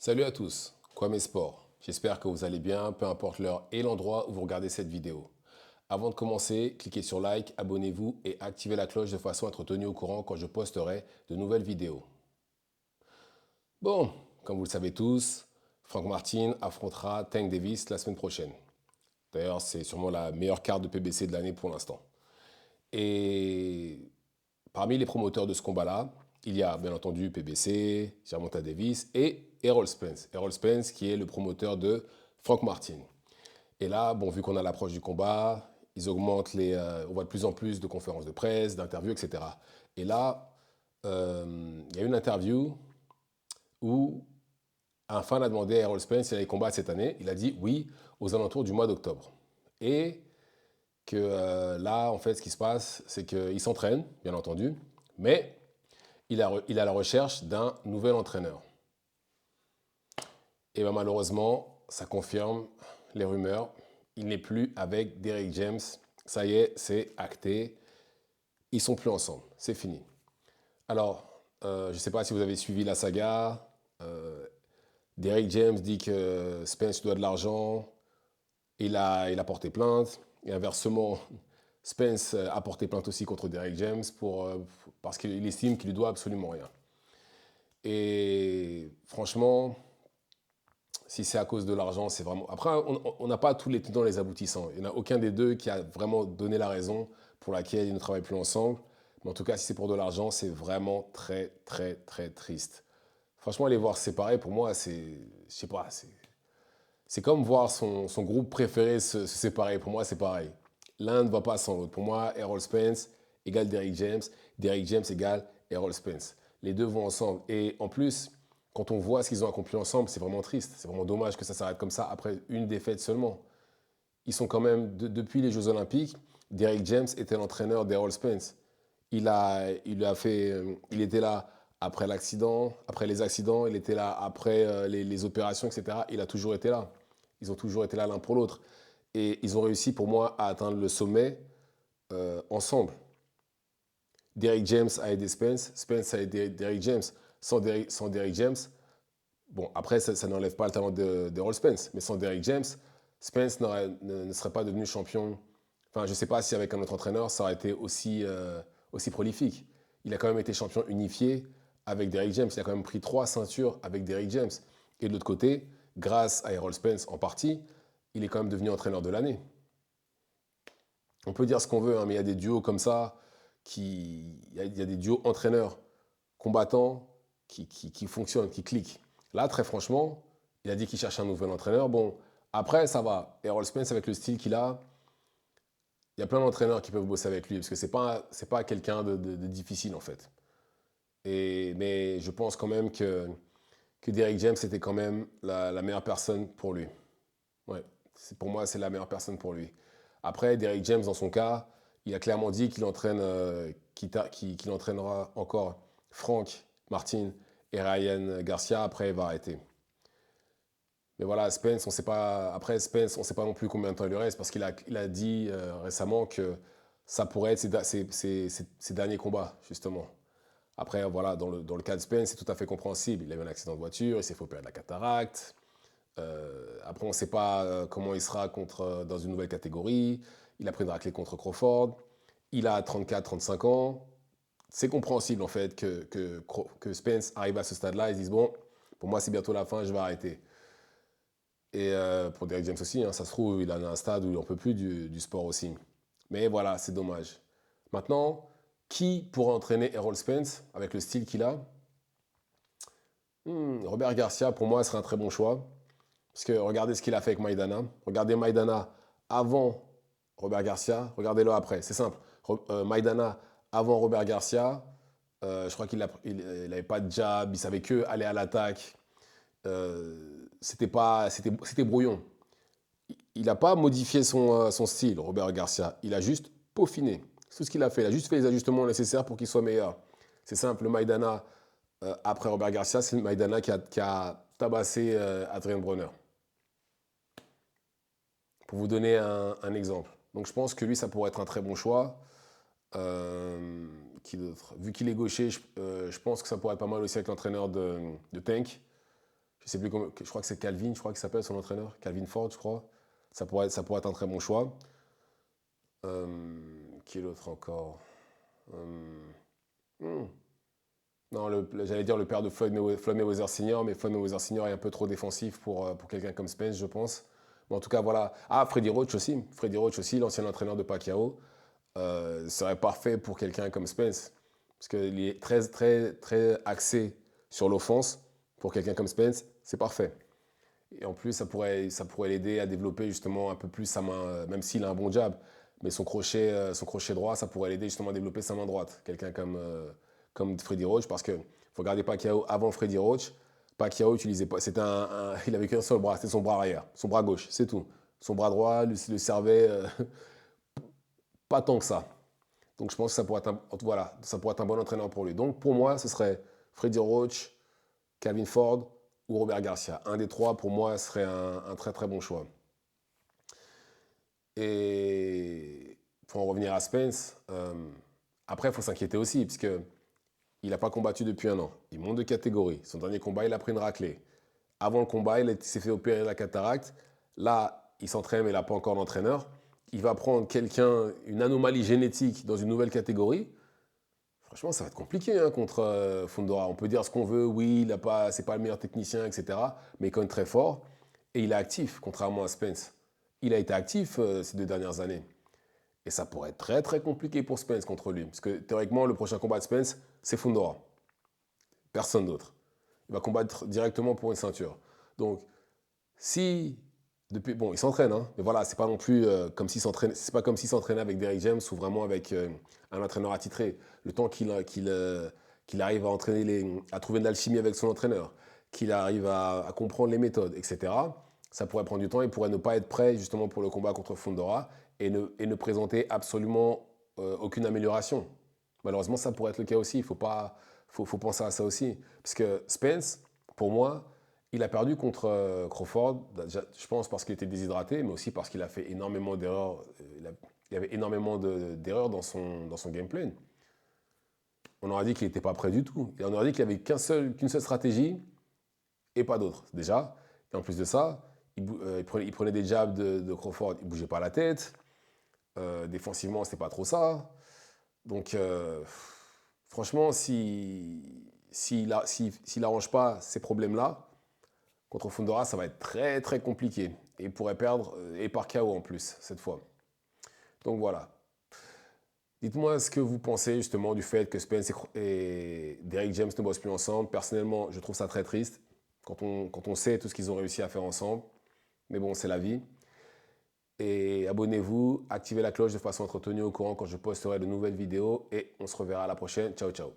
Salut à tous, Kwame Sport. J'espère que vous allez bien, peu importe l'heure et l'endroit où vous regardez cette vidéo. Avant de commencer, cliquez sur like, abonnez-vous et activez la cloche de façon à être tenu au courant quand je posterai de nouvelles vidéos. Bon, comme vous le savez tous, Frank Martin affrontera Tank Davis la semaine prochaine. D'ailleurs, c'est sûrement la meilleure carte de PBC de l'année pour l'instant. Et parmi les promoteurs de ce combat-là, il y a bien entendu PBC, Gervonta Davis et Errol Spence. Errol Spence qui est le promoteur de Frank Martin. Et là, bon, vu qu'on a l'approche du combat, ils augmentent on voit de plus en plus de conférences de presse, d'interviews, etc. Et là, il y a une interview où un fan a demandé à Errol Spence s'il allait combattre cette année. Il a dit oui, aux alentours du mois d'octobre. Et que là, en fait, ce qui se passe, c'est qu'il s'entraîne, bien entendu, mais il est à la recherche d'un nouvel entraîneur. Et bien malheureusement, ça confirme les rumeurs. Il n'est plus avec Derrick James. Ça y est, c'est acté. Ils sont plus ensemble. C'est fini. Alors, je ne sais pas si vous avez suivi la saga. Derrick James dit que Spence doit de l'argent. Il a porté plainte. Et inversement, Spence a porté plainte aussi contre Derrick James parce qu'il estime qu'il lui doit absolument rien. Et franchement, si c'est à cause de l'argent, c'est vraiment. Après, on n'a pas tous les tenants les aboutissants. Il n'y en a aucun des deux qui a vraiment donné la raison pour laquelle ils ne travaillent plus ensemble. Mais en tout cas, si c'est pour de l'argent, c'est vraiment très, très, très triste. Franchement, les voir séparés, pour moi, c'est. Je sais pas, c'est comme voir son groupe préféré se séparer. Pour moi, c'est pareil. L'un ne va pas sans l'autre. Pour moi, Errol Spence égale Derrick James. Derrick James égale Errol Spence. Les deux vont ensemble. Et en plus, quand on voit ce qu'ils ont accompli ensemble, c'est vraiment triste. C'est vraiment dommage que ça s'arrête comme ça après une défaite seulement. Ils sont quand même, depuis les Jeux Olympiques, Derrick James était l'entraîneur d'Errol Spence. Il était là après l'accident, après les accidents, il était là après les opérations, etc. Il a toujours été là. Ils ont toujours été là l'un pour l'autre. Et ils ont réussi pour moi à atteindre le sommet ensemble. Derrick James a aidé Spence, Spence a aidé Derrick James. Sans Derrick James, bon, après, ça n'enlève pas le talent d'Errol Spence, mais sans Derrick James, Spence ne serait pas devenu champion. Enfin, je ne sais pas si avec un autre entraîneur, ça aurait été aussi prolifique. Il a quand même été champion unifié avec Derrick James. Il a quand même pris 3 ceintures avec Derrick James. Et de l'autre côté, grâce à Errol Spence en partie, il est quand même devenu entraîneur de l'année. On peut dire ce qu'on veut, hein, mais il y a des duos comme ça, il y a des duos entraîneurs combattants qui fonctionnent, qui cliquent. Là, très franchement, il a dit qu'il cherche un nouvel entraîneur. Bon, après, ça va. Errol Spence, avec le style qu'il a, il y a plein d'entraîneurs qui peuvent bosser avec lui, parce que c'est pas quelqu'un de difficile, en fait. Mais je pense quand même que Derrick James était quand même la meilleure personne pour lui. Ouais, pour moi, c'est la meilleure personne pour lui. Après, Derrick James, dans son cas, il a clairement dit qu'il entraînera encore Frank Martin et Ryan Garcia. Après, il va arrêter. Mais voilà, Spence, on sait pas. Après, Spence, on ne sait pas non plus combien de temps il lui reste parce il a dit récemment que ça pourrait être ses derniers combats, justement. Après, voilà, dans le cas de Spence, c'est tout à fait compréhensible. Il a eu un accident de voiture, il s'est fait opérer de la cataracte. Après, on ne sait pas comment il sera dans une nouvelle catégorie. Il a pris une raclée contre Crawford. Il a 34-35 ans. C'est compréhensible en fait que Spence arrive à ce stade-là et se dise bon, pour moi c'est bientôt la fin, je vais arrêter. Et pour Derrick James aussi, hein, ça se trouve, il en a un stade où il n'en peut plus du sport aussi. Mais voilà, c'est dommage. Maintenant, qui pourrait entraîner Errol Spence avec le style qu'il a? Robert Garcia, pour moi, serait un très bon choix. Parce que regardez ce qu'il a fait avec Maidana. Regardez Maidana avant Robert Garcia. Regardez-le après. C'est simple. Maidana avant Robert Garcia. Je crois qu'il n'avait pas de jab. Il savait que aller à l'attaque. C'était brouillon. Il n'a pas modifié son style, Robert Garcia. Il a juste peaufiné. C'est tout ce qu'il a fait. Il a juste fait les ajustements nécessaires pour qu'il soit meilleur. C'est simple. Le Maidana après Robert Garcia, c'est le Maidana qui a tabassé Adrien Bronner. Pour vous donner un exemple. Donc je pense que lui, ça pourrait être un très bon choix. Qui d'autre? Vu qu'il est gaucher, je pense que ça pourrait être pas mal aussi avec l'entraîneur de Tank. Je sais plus comment, je crois que c'est Calvin, je crois qu'il s'appelle son entraîneur. Calvin Ford, je crois. Ça pourrait être un très bon choix. Qui est l'autre encore? Hmm. Non, j'allais dire le père de Floyd Mayweather Senior, mais Floyd Mayweather Senior est un peu trop défensif pour quelqu'un comme Spence, je pense. Mais en tout cas, voilà. Ah, Freddie Roach aussi. Freddie Roach aussi, l'ancien entraîneur de Pacquiao, serait parfait pour quelqu'un comme Spence. Parce qu'il est très, très, très axé sur l'offense. Pour quelqu'un comme Spence, c'est parfait. Et en plus, ça pourrait l'aider à développer justement un peu plus sa main, même s'il a un bon jab. Mais son crochet droit, ça pourrait l'aider justement à développer sa main droite. Quelqu'un comme Freddy Roach, parce que faut regarder Pacquiao avant Freddy Roach. Pacquiao utilisait pas, il avait qu'un seul bras, c'était son bras arrière, son bras gauche, c'est tout. Son bras droit le servait pas tant que ça. Donc je pense que voilà, ça pourrait être un bon entraîneur pour lui. Donc pour moi, ce serait Freddy Roach, Calvin Ford ou Robert Garcia. Un des trois, pour moi, serait un très très bon choix. Et pour en revenir à Spence, après, il faut s'inquiéter aussi, puisque il n'a pas combattu depuis un an. Il monte de catégorie. Son dernier combat, il a pris une raclée. Avant le combat, s'est fait opérer la cataracte. Là, il s'entraîne, mais il n'a pas encore d'entraîneur. Il va prendre une anomalie génétique dans une nouvelle catégorie. Franchement, ça va être compliqué hein, contre Fundora. On peut dire ce qu'on veut, oui, c'est pas le meilleur technicien, etc. Mais il est quand même très fort. Et il est actif, contrairement à Spence. Il a été actif ces 2 dernières années. Et ça pourrait être très très compliqué pour Spence contre lui. Parce que théoriquement, le prochain combat de Spence, c'est Fundora. Personne d'autre. Il va combattre directement pour une ceinture. Donc, si bon, il s'entraîne, hein, mais voilà, c'est pas non plus comme s'il s'entraînait, c'est pas comme s'il s'entraînait avec Derrick James ou vraiment avec un entraîneur attitré. Le temps qu'il arrive à à trouver de l'alchimie avec son entraîneur, qu'il arrive à comprendre les méthodes, etc. Ça pourrait prendre du temps. Il pourrait ne pas être prêt justement pour le combat contre Fundora et ne présenter absolument aucune amélioration. Malheureusement, ça pourrait être le cas aussi. Faut penser à ça aussi, parce que Spence, pour moi, il a perdu contre Crawford, je pense parce qu'il était déshydraté, mais aussi parce qu'il a fait énormément d'erreurs. Il y avait énormément d'erreurs dans son gameplay. On aurait dit qu'il n'était pas prêt du tout. Et on aurait dit qu'il avait qu'une seule stratégie et pas d'autre, déjà. Et en plus de ça, il prenait des jabs de Crawford, il ne bougeait pas la tête. Défensivement, c'était pas trop ça. Donc, franchement, s'il n'arrange pas ces problèmes-là, contre Fundora, ça va être très très compliqué. Et il pourrait perdre, et par KO en plus, cette fois. Donc voilà. Dites-moi ce que vous pensez justement du fait que Spence et Derrick James ne bossent plus ensemble. Personnellement, je trouve ça très triste quand on sait tout ce qu'ils ont réussi à faire ensemble. Mais bon, c'est la vie. Et abonnez-vous, activez la cloche de façon à être tenu au courant quand je posterai de nouvelles vidéos. Et on se reverra à la prochaine. Ciao, ciao.